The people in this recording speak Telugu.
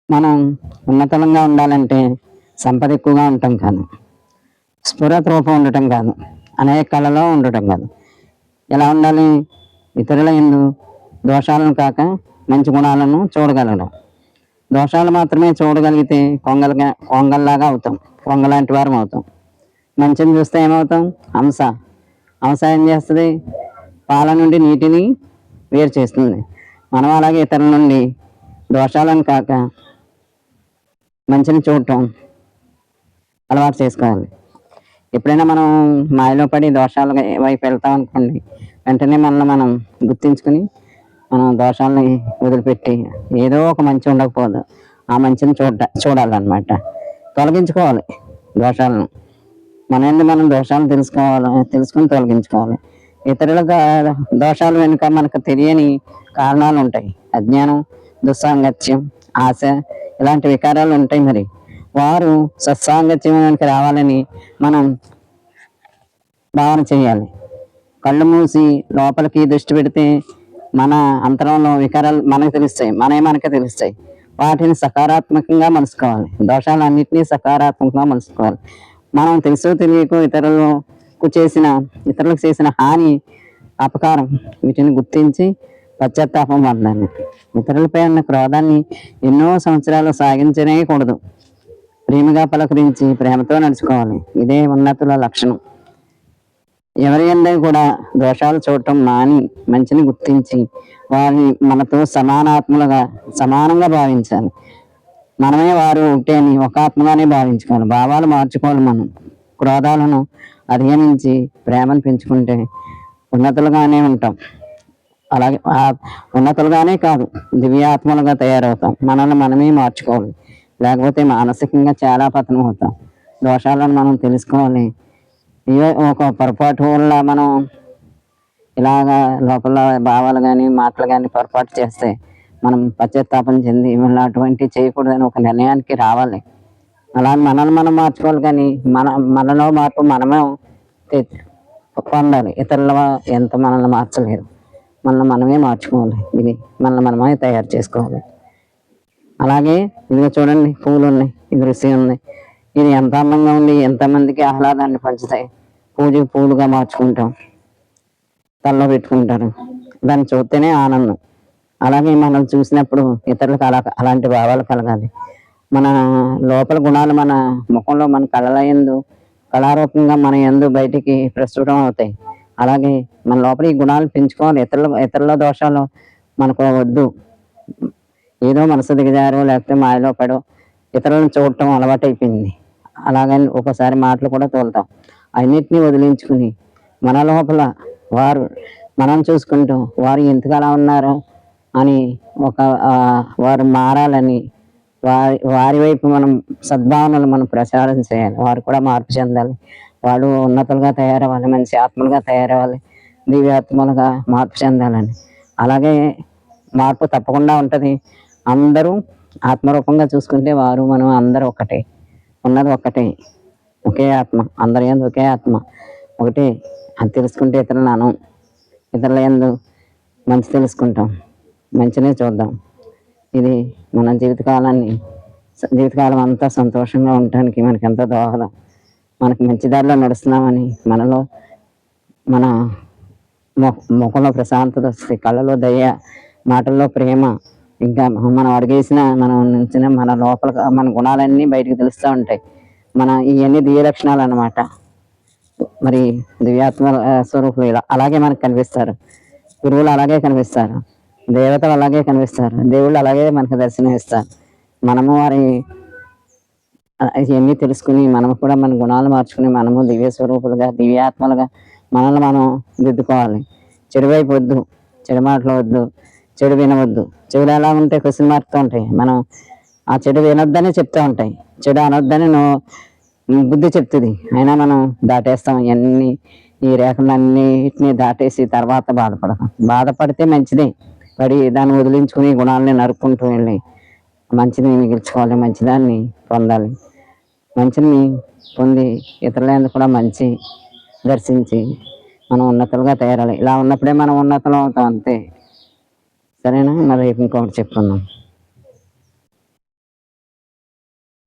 మనం ఉన్నతంగా ఉండాలంటే సంపద ఎక్కువగా ఉండటం కాదు, స్ఫురత రూపం ఉండటం కాదు, అనేక కళలో ఉండటం కాదు. ఎలా ఉండాలి? ఇతరుల యందు దోషాలను కాక మంచి గుణాలను చూడగలడం. దోషాలు మాత్రమే చూడగలిగితే కొంగల్లాగా అవుతాం, కొంగలాంటి వారం అవుతాం. మంచిని చూస్తే ఏమవుతాం? హంస. హంస ఏం చేస్తుంది? పాల నుండి నీటిని వేరు చేస్తుంది. మనం అలాగే ఇతరుల నుండి దోషాలను కాక మంచిని చూడటం అలవాటు చేసుకోవాలి. ఎప్పుడైనా మనం మాయలో పడి దోషాల వైపు వెళ్తాం అనుకోండి, వెంటనే మనల్ని మనం గుర్తించుకుని మనం దోషాలని వదిలిపెట్టి ఏదో ఒక మంచి ఉండకపోదు, ఆ మంచిని చూడాలన్నమాట. తొలగించుకోవాలి దోషాలను. మన ఎందుకు మనం దోషాలను తెలుసుకుని తొలగించుకోవాలి. ఇతరుల దోషాలు వెనుక మనకు తెలియని కారణాలు ఉంటాయి. అజ్ఞానం, దుస్సాంగత్యం, ఆశ, ఇలాంటి వికారాలు ఉంటాయి. మరి వారు సత్సాంగత్యానికి రావాలని మనం భావన చేయాలి. కళ్ళు మూసి లోపలికి దృష్టి పెడితే మన అంతరంలో వికారాలు మనకు తెలుస్తాయి, మనకే తెలుస్తాయి. వాటిని సకారాత్మకంగా మలుసుకోవాలి. దోషాలన్నింటినీ సకారాత్మకంగా మలుసుకోవాలి. మనం తెలుసో తెలియకో ఇతరులకు చేసిన హాని, అపకారం, వీటిని గుర్తించి పశ్చాత్తాపం పొందాలి. ఇతరులపై ఉన్న క్రోధాన్ని ఎన్నో సంవత్సరాలు సాగించనేయకూడదు. ప్రేమగా పలకరించి ప్రేమతో నడుచుకోవాలి. ఇదే ఉన్నతుల లక్షణం. ఎవరి యందు కూడా దోషాలు చూడటం మాని మంచిని గుర్తించి వారిని మనతో సమానంగా భావించాలి. మనమే వారు ఒకటే అని ఒక ఆత్మగానే భావించుకోవాలి. భావాలు మార్చుకోవాలి. మనం క్రోధాలను అధిగమించి ప్రేమను పెంచుకుంటే ఉన్నతులుగానే ఉంటాం. అలాగే ఉన్నతులుగానే కాదు, దివ్యాత్మలుగా తయారవుతాం. మనల్ని మనమే మార్చుకోవాలి, లేకపోతే మానసికంగా చాలా పతనం అవుతాం. దోషాలను మనం తెలుసుకోవాలి. ఇవే ఒక పొరపాటు వల్ల మనం ఇలాగా లోపల భావాలు కానీ మాటలు కానీ పొరపాటు చేస్తే మనం పశ్చాత్తాపం చెంది మళ్ళీ అటువంటి చేయకూడదని ఒక నిర్ణయానికి రావాలి. అలా మనల్ని మనం మార్చుకోవాలి. కానీ మనలో మార్పు మనమే పొందాలి. ఇతరుల ఎంత మనల్ని మార్చలేరు, మనమే మార్చుకోవాలి. ఇది మనమే తయారు చేసుకోవాలి. అలాగే ఇదిగో చూడండి, పూలు ఉన్నాయి, ఇది రుచి ఉంది. ఇది ఎంత అందంగా ఉండి ఎంతమందికి ఆహ్లాదాన్ని పంచుతాయి. పూజకు పూలుగా మార్చుకుంటాం, తలలో పెట్టుకుంటారు. దాన్ని చూస్తేనే ఆనందం. అలాగే మనం చూసినప్పుడు ఇతరులకు అలాంటి భావాలు కలగాలి. మన లోపల గుణాలు మన ముఖంలో, మన కళల యందు కళారూపంగా మన యందు బయటికి ప్రస్తుతం అవుతాయి. అలాగే మన లోపల ఈ గుణాలు పెంచుకోవాలి. ఇతరుల దోషాలు మనకు వద్దు. ఏదో మనసు దిగజారో లేకపోతే మాయలో పడో ఇతరులను చూడటం అలవాటు అయిపోయింది. అలాగని ఒకసారి మాటలు కూడా తోలుతాం. అన్నిటినీ వదిలించుకుని మన లోపల మనం చూసుకుంటూ వారు ఎందుకు అలా ఉన్నారు అని వారు మారాలని వారి వైపు మనం సద్భావనలు మనం ప్రచారం చేయాలి. వారు కూడా మార్పు చెందాలి. వాళ్ళు ఉన్నతులుగా తయారవ్వాలి, మంచి ఆత్మలుగా తయారవ్వాలి, దివ్యాత్మలుగా మార్పు చెందాలని. అలాగే మార్పు తప్పకుండా ఉంటుంది. అందరూ ఆత్మరూపంగా చూసుకుంటే మనం అందరూ ఒకటే, ఉన్నది ఒకటే, ఒకే ఆత్మ. అందరి యందు ఒకే ఆత్మ ఒకటే. అది తెలుసుకుంటే ఇతరుల యందు మంచి తెలుసుకుంటాం, మంచినే చూద్దాం. ఇది మన జీవితకాలం అంతా సంతోషంగా ఉండటానికి మనకి ఎంతో దోహదం. మనకి మంచి దారిలో నడుస్తున్నామని మనలో మన ముఖంలో ప్రశాంతత వస్తుంది, కళ్ళలో దయ, మాటల్లో ప్రేమ. ఇంకా మనం అడిగేసిన మన లోపల మన గుణాలన్నీ బయటకు తెలుస్తూ ఉంటాయి. ఇవన్నీ దివ్య లక్షణాలు అన్నమాట. మరి దివ్యాత్మ స్వరూపులు అలాగే మనకు కనిపిస్తారు. గురువులు అలాగే కనిపిస్తారు, దేవతలు అలాగే కనిపిస్తారు, దేవుళ్ళు అలాగే మనకు దర్శనం ఇస్తారు. మనము ఇవన్నీ తెలుసుకుని మనము కూడా మన గుణాలు మార్చుకుని మనము దివ్య స్వరూపులుగా, దివ్యాత్మలుగా మనల్ని మనం దిద్దుకోవాలి. చెడు వైపు వద్దు, చెడు మాటలు వద్దు, చెడు వినవద్దు. చెడు ఎలా ఉంటే క్వశ్చన్ మార్క్తో ఉంటాయి. మనం ఆ చెడు వినొద్దని చెప్తూ ఉంటాయి, చెడు అనొద్దని బుద్ధి చెప్తుంది. అయినా మనం దాటేస్తాం. ఈ రేఖలన్నిటిని దాటేసి తర్వాత బాధపడితే మంచిదే. దాన్ని వదిలించుకుని గుణాలని నరుక్కుంటూ వెళ్ళి మంచిని మిగిల్చుకోవాలి, మంచిదాన్ని పొందాలి. మంచిని పొంది ఇతరులందు కూడా మంచి దర్శించి మనం ఉన్నతులుగా తయారాలి. ఇలా ఉన్నప్పుడే మనం ఉన్నతులు అవుతాం. అంతే. సరేనా? మరి ఇంకొకటి చెప్పుకుందాం.